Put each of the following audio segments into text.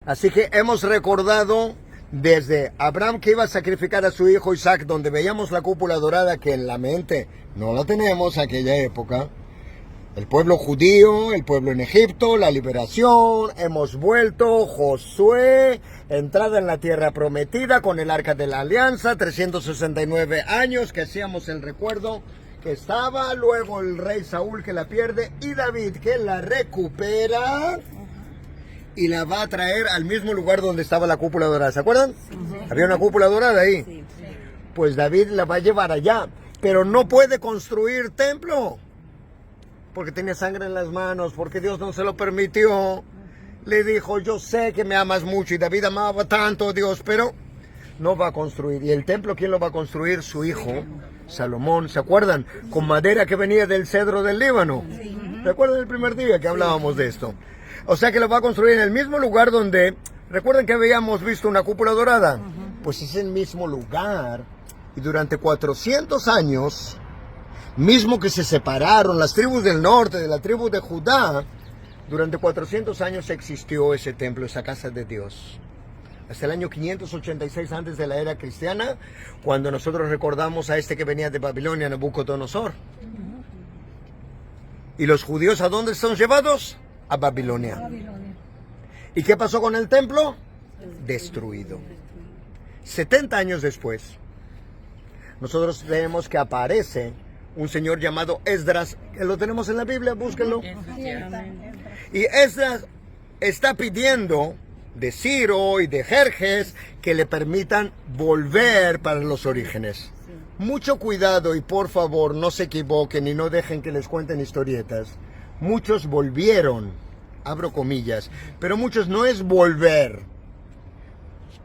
Así que hemos recordado desde Abraham que iba a sacrificar a su hijo Isaac, donde veíamos la cúpula dorada que en la mente no la tenemos en aquella época. El pueblo judío, el pueblo en Egipto, la liberación, hemos vuelto, Josué, entrada en la tierra prometida con el arca de la alianza, 369 años que hacíamos el recuerdo que estaba, luego el rey Saúl que la pierde y David que la recupera y la va a traer al mismo lugar donde estaba la cúpula dorada. ¿Se acuerdan? Había una cúpula dorada ahí. Pues David la va a llevar allá, pero no puede construir templo. Porque tenía sangre en las manos, porque Dios no se lo permitió. Le dijo, yo sé que me amas mucho, y David amaba tanto a Dios, pero no va a construir. ¿Y el templo quién lo va a construir? Su hijo, Salomón. ¿Se acuerdan? Con madera que venía del cedro del Líbano. ¿Se acuerdan el primer día que hablábamos de esto? O sea que lo va a construir en el mismo lugar donde, ¿recuerdan que habíamos visto una cúpula dorada? Pues es el mismo lugar. Y durante 400 años... mismo que se separaron las tribus del norte de la tribu de Judá, durante 400 años existió ese templo, esa casa de Dios. Hasta el año 586 antes de la era cristiana, cuando nosotros recordamos a este que venía de Babilonia, Nabucodonosor. ¿Y los judíos a dónde son llevados? A Babilonia. ¿Y qué pasó con el templo? Destruido. 70 años después, nosotros vemos que aparece un señor llamado Esdras, que lo tenemos en la Biblia, búsquenlo. Y Esdras está pidiendo de Ciro y de Jerjes que le permitan volver para los orígenes. Mucho cuidado y por favor no se equivoquen y no dejen que les cuenten historietas. Muchos volvieron, abro comillas, pero muchos no es volver.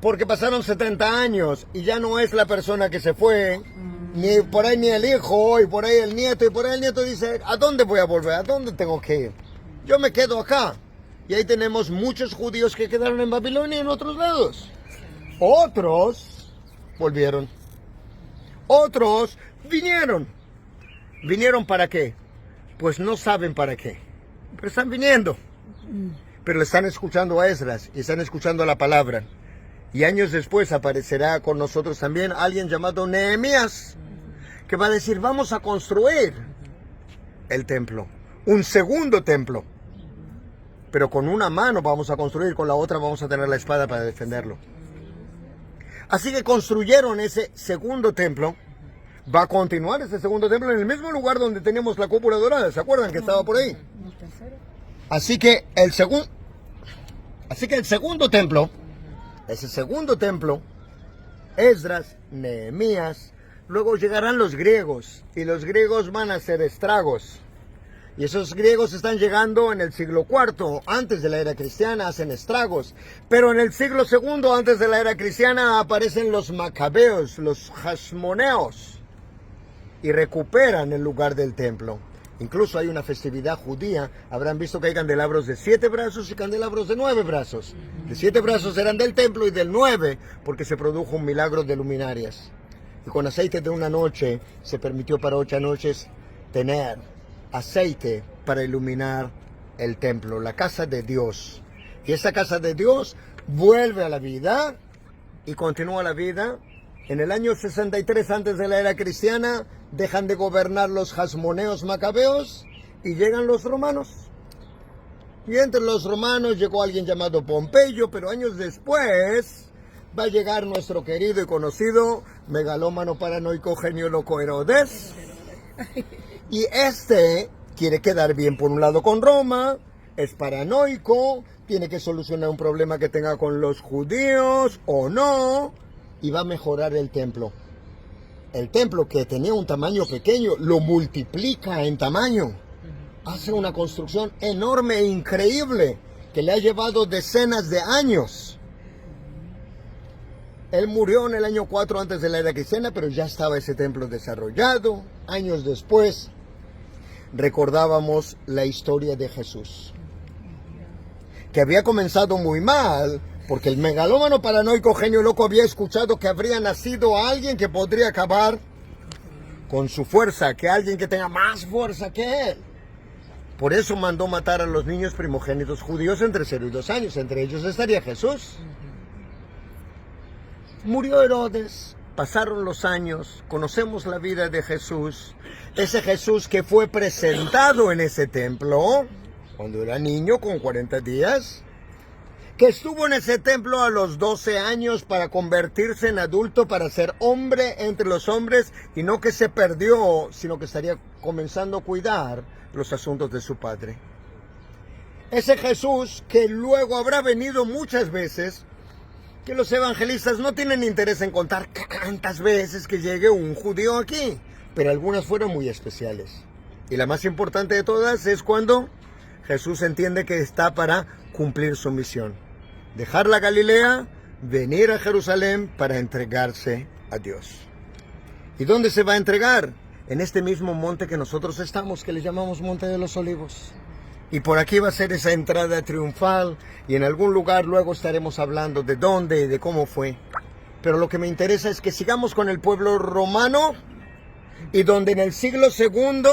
Porque pasaron 70 años y ya no es la persona que se fue. Ni por ahí ni el hijo, y por ahí el nieto, y por ahí el nieto dice, ¿a dónde voy a volver? ¿A dónde tengo que ir? Yo me quedo acá. Y ahí tenemos muchos judíos que quedaron en Babilonia y en otros lados. Otros volvieron. Otros vinieron. ¿Vinieron para qué? Pues no saben para qué. Pero están viniendo. Pero están escuchando a Esdras y están escuchando la palabra. Y años después aparecerá con nosotros también alguien llamado Nehemías, que va a decir, vamos a construir el templo, un segundo templo. Pero con una mano vamos a construir, con la otra vamos a tener la espada para defenderlo. Así que construyeron ese segundo templo. Va a continuar ese segundo templo en el mismo lugar donde teníamos la cúpula dorada. ¿Se acuerdan que estaba por ahí? Así que el segundo templo, ese segundo templo, Esdras, Nehemías, luego llegarán los griegos, y los griegos van a hacer estragos. Y esos griegos están llegando en el siglo IV, antes de la era cristiana, hacen estragos. Pero en el siglo II, antes de la era cristiana, aparecen los macabeos, los hasmoneos, y recuperan el lugar del templo. Incluso hay una festividad judía, habrán visto que hay candelabros de 7 brazos y candelabros de 9 brazos. De 7 brazos eran del templo y del 9 porque se produjo un milagro de luminarias. Y con aceite de una noche se permitió para 8 noches tener aceite para iluminar el templo, la casa de Dios. Y esa casa de Dios vuelve a la vida y continúa la vida. En el año 63 antes de la era cristiana dejan de gobernar los hasmoneos macabeos y llegan los romanos. Y entre los romanos llegó alguien llamado Pompeyo, pero años después va a llegar nuestro querido y conocido megalómano paranoico genio loco Herodes. Y este quiere quedar bien por un lado con Roma, es paranoico, tiene que solucionar un problema que tenga con los judíos o no, y va a mejorar el templo. El templo que tenía un tamaño pequeño lo multiplica en tamaño. Hace una construcción enorme e increíble que le ha llevado decenas de años. Él murió en el año 4 antes de la era cristiana, pero ya estaba ese templo desarrollado. Años después recordábamos la historia de Jesús, que había comenzado muy mal, porque el megalómano paranoico genio loco había escuchado que habría nacido alguien que podría acabar con su fuerza, que alguien que tenga más fuerza que él. Por eso mandó matar a los niños primogénitos judíos entre 0 y 2 años. Entre ellos estaría Jesús. Murió Herodes. Pasaron los años. Conocemos la vida de Jesús. Ese Jesús que fue presentado en ese templo cuando era niño con 40 días. Que estuvo en ese templo a los 12 años para convertirse en adulto, para ser hombre entre los hombres, y no que se perdió, sino que estaría comenzando a cuidar los asuntos de su padre. Ese Jesús que luego habrá venido muchas veces, que los evangelistas no tienen interés en contar cuántas veces que llegue un judío aquí, pero algunas fueron muy especiales. Y la más importante de todas es cuando Jesús entiende que está para cumplir su misión. Dejar la Galilea, venir a Jerusalén para entregarse a Dios. ¿Y dónde se va a entregar? En este mismo monte que nosotros estamos, que le llamamos Monte de los Olivos. Y por aquí va a ser esa entrada triunfal, y en algún lugar luego estaremos hablando de dónde y de cómo fue. Pero lo que me interesa es que sigamos con el pueblo romano, y donde en el siglo II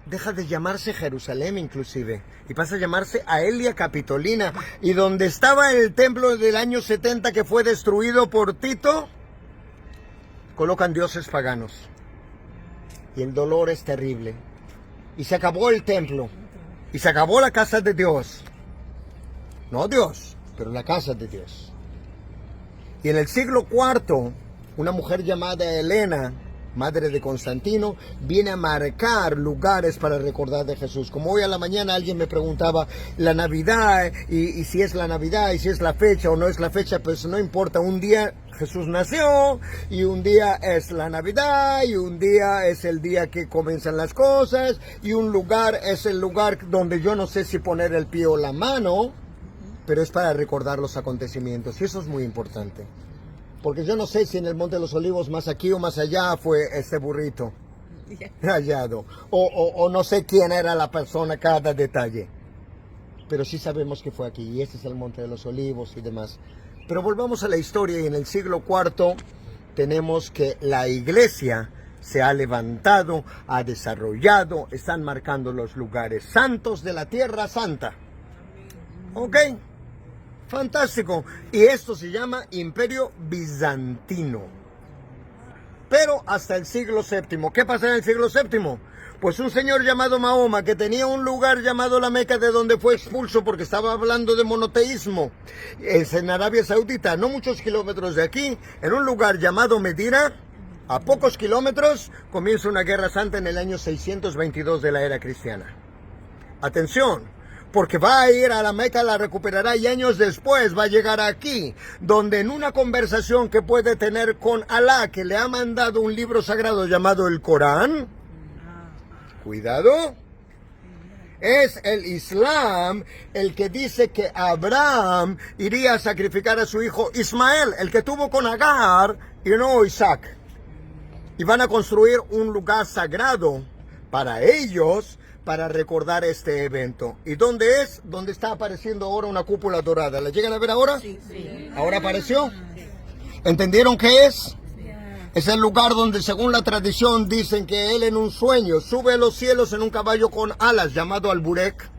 deja de llamarse Jerusalén inclusive, y pasa a llamarse Aelia Capitolina, y donde estaba el templo del año 70 que fue destruido por Tito, colocan dioses paganos. Y el dolor es terrible. Y se acabó el templo, y se acabó la casa de Dios. No Dios, pero la casa de Dios. Y en el siglo IV, una mujer llamada Helena, madre de Constantino, viene a marcar lugares para recordar de Jesús. Como hoy a la mañana alguien me preguntaba la Navidad, y si es la Navidad, y si es la fecha o no es la fecha, pues no importa. Un día Jesús nació, y un día es la Navidad, y un día es el día que comienzan las cosas, y un lugar es el lugar donde yo no sé si poner el pie o la mano, pero es para recordar los acontecimientos, y eso es muy importante. Porque yo no sé si en el Monte de los Olivos, más aquí o más allá, fue este burrito hallado. O no sé quién era la persona, cada detalle. Pero sí sabemos que fue aquí, y este es el Monte de los Olivos y demás. Pero volvamos a la historia, y en el siglo IV tenemos que la iglesia se ha levantado, ha desarrollado, están marcando los lugares santos de la Tierra Santa. ¿Ok? Fantástico. Y esto se llama Imperio Bizantino. Pero hasta el siglo VII. ¿Qué pasa en el siglo VII? Pues un señor llamado Mahoma, que tenía un lugar llamado la Meca, de donde fue expulso porque estaba hablando de monoteísmo. Es en Arabia Saudita, no muchos kilómetros de aquí, en un lugar llamado Medina, a pocos kilómetros, comienza una guerra santa en el año 622 de la era cristiana. Atención. Porque va a ir a la Meca, la recuperará, y años después va a llegar aquí, donde en una conversación que puede tener con Alá, que le ha mandado un libro sagrado llamado el Corán, cuidado, es el Islam el que dice que Abraham iría a sacrificar a su hijo Ismael, el que tuvo con Agar y no Isaac. Y van a construir un lugar sagrado para ellos, para recordar este evento. ¿Y dónde es? ¿Dónde está apareciendo ahora una cúpula dorada? ¿La llegan a ver ahora? Sí. ¿Ahora apareció? ¿Entendieron qué es? Sí. Es el lugar donde, según la tradición, dicen que él en un sueño sube a los cielos en un caballo con alas llamado Alburek.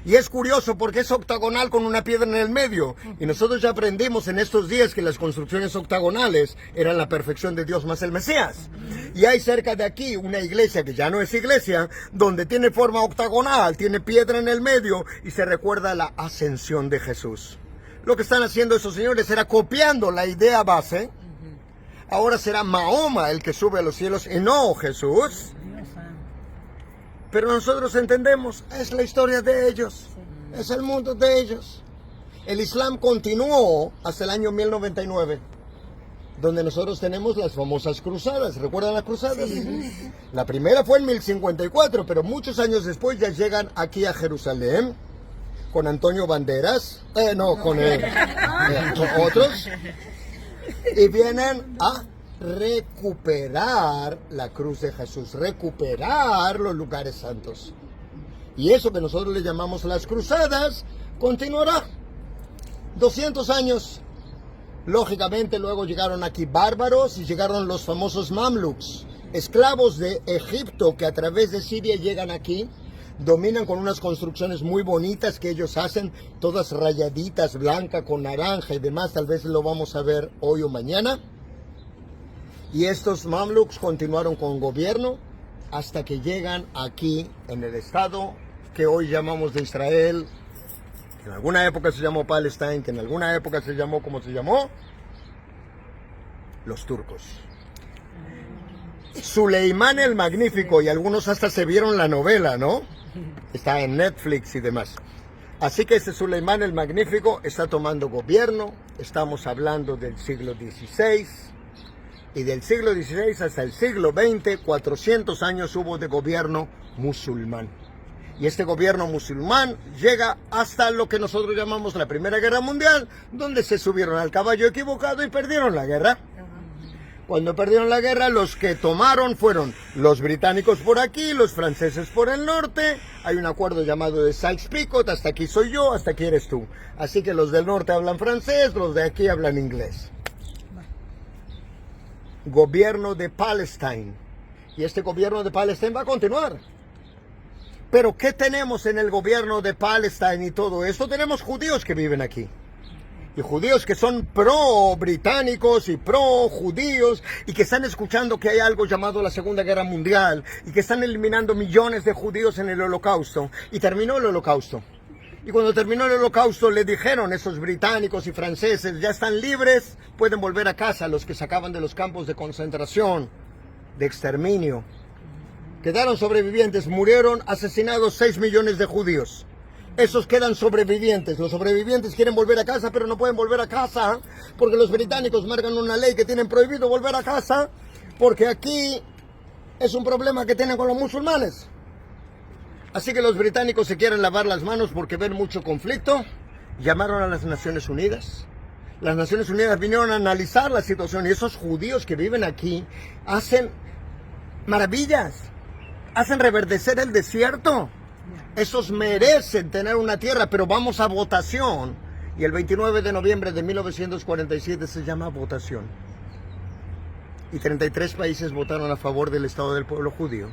Y es curioso porque es octagonal con una piedra en el medio. Y nosotros ya aprendimos en estos días que las construcciones octagonales eran la perfección de Dios más el Mesías. Y hay cerca de aquí una iglesia que ya no es iglesia, donde tiene forma octagonal, tiene piedra en el medio y se recuerda la ascensión de Jesús. Lo que están haciendo esos señores era copiando la idea base. Ahora será Mahoma el que sube a los cielos y no Jesús. Pero nosotros entendemos, es la historia de ellos, es el mundo de ellos. El Islam continuó hasta el año 1099, donde nosotros tenemos las famosas cruzadas. ¿Recuerdan las cruzadas? Sí. La primera fue en 1054, pero muchos años después ya llegan aquí a Jerusalén con Antonio Banderas, con otros, y vienen a recuperar la cruz de Jesús, recuperar los lugares santos. Y eso que nosotros le llamamos las cruzadas continuará 200 años. Lógicamente luego llegaron aquí bárbaros y llegaron los famosos Mamluks, esclavos de Egipto que a través de Siria llegan aquí, dominan con unas construcciones muy bonitas que ellos hacen, todas rayaditas, blanca con naranja y demás, tal vez lo vamos a ver hoy o mañana. Y estos Mamluks continuaron con gobierno hasta que llegan aquí en el estado que hoy llamamos de Israel, que en alguna época se llamó Palestine, que en alguna época se llamó como se llamó, los turcos. Suleimán el Magnífico, y algunos hasta se vieron la novela, ¿no? Está en Netflix y demás. Así que ese Suleimán el Magnífico está tomando gobierno. Estamos hablando del siglo XVI. Y del siglo XVI hasta el siglo XX, 400 años hubo de gobierno musulmán. Y este gobierno musulmán llega hasta lo que nosotros llamamos la Primera Guerra Mundial, donde se subieron al caballo equivocado y perdieron la guerra. Cuando perdieron la guerra, los que tomaron fueron los británicos por aquí, los franceses por el norte. Hay un acuerdo llamado de Sykes-Picot, hasta aquí soy yo, hasta aquí eres tú. Así que los del norte hablan francés, los de aquí hablan inglés. Gobierno de Palestine. Y este gobierno de Palestine va a continuar. Pero ¿qué tenemos en el gobierno de Palestine y todo esto? Tenemos judíos que viven aquí. Y judíos que son pro-británicos y pro-judíos y que están escuchando que hay algo llamado la Segunda Guerra Mundial y que están eliminando millones de judíos en el Holocausto. Y terminó el Holocausto. Y cuando terminó el Holocausto le dijeron esos británicos y franceses, ya están libres, pueden volver a casa, los que sacaban de los campos de concentración, de exterminio. Quedaron sobrevivientes, murieron asesinados 6 millones de judíos. Esos quedan sobrevivientes. Los sobrevivientes quieren volver a casa, pero no pueden volver a casa porque los británicos marcan una ley que tienen prohibido volver a casa porque aquí es un problema que tienen con los musulmanes. Así que los británicos se quieren lavar las manos porque ven mucho conflicto. Llamaron a las Naciones Unidas. Las Naciones Unidas vinieron a analizar la situación y esos judíos que viven aquí hacen maravillas. Hacen reverdecer el desierto. Esos merecen tener una tierra, pero vamos a votación. Y el 29 de noviembre de 1947 se llama votación. Y 33 países votaron a favor del Estado del pueblo judío.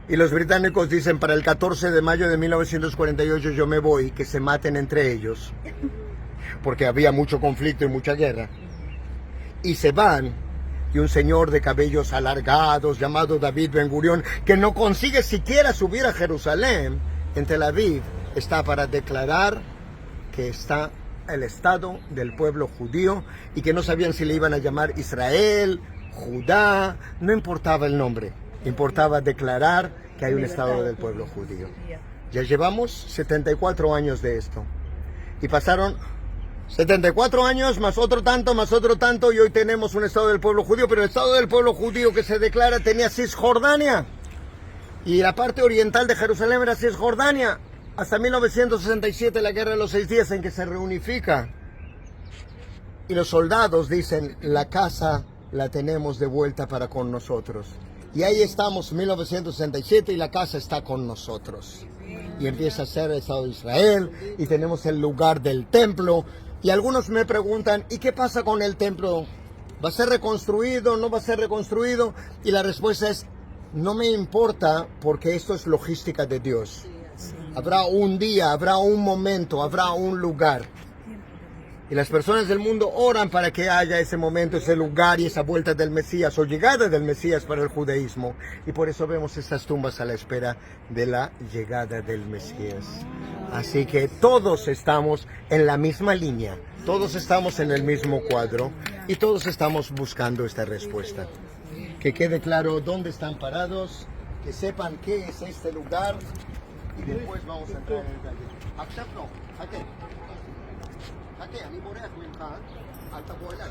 Y los británicos dicen, para el 14 de mayo de 1948 yo me voy, que se maten entre ellos. Porque había mucho conflicto y mucha guerra. Y se van. Y un señor de cabellos alargados llamado David Ben Gurión, que no consigue siquiera subir a Jerusalén, en Tel Aviv, está para declarar que está el Estado del pueblo judío y que no sabían si le iban a llamar Israel, Judá, no importaba el nombre, importaba declarar que hay un Estado del pueblo judío. Ya llevamos 74 años de esto y pasaron 74 años, más otro tanto, y hoy tenemos un Estado del pueblo judío, pero el Estado del pueblo judío que se declara tenía Cisjordania, y la parte oriental de Jerusalén era Cisjordania, hasta 1967, la Guerra de los 6 días en que se reunifica, y los soldados dicen, la casa la tenemos de vuelta para con nosotros, y ahí estamos, 1967, y la casa está con nosotros, y empieza a ser el Estado de Israel, y tenemos el lugar del templo. Y algunos me preguntan, ¿y qué pasa con el templo? ¿Va a ser reconstruido? ¿No va a ser reconstruido? Y la respuesta es, no me importa porque esto es logística de Dios. Habrá un día, habrá un momento, habrá un lugar. Y las personas del mundo oran para que haya ese momento, ese lugar y esa vuelta del Mesías o llegada del Mesías para el judaísmo. Y por eso vemos estas tumbas a la espera de la llegada del Mesías. Así que todos estamos en la misma línea, todos estamos en el mismo cuadro y todos estamos buscando esta respuesta. Que quede claro dónde están parados, que sepan qué es este lugar y después vamos a entrar en el taller. חכה, אני בורח ממך, אל תבוא אליי.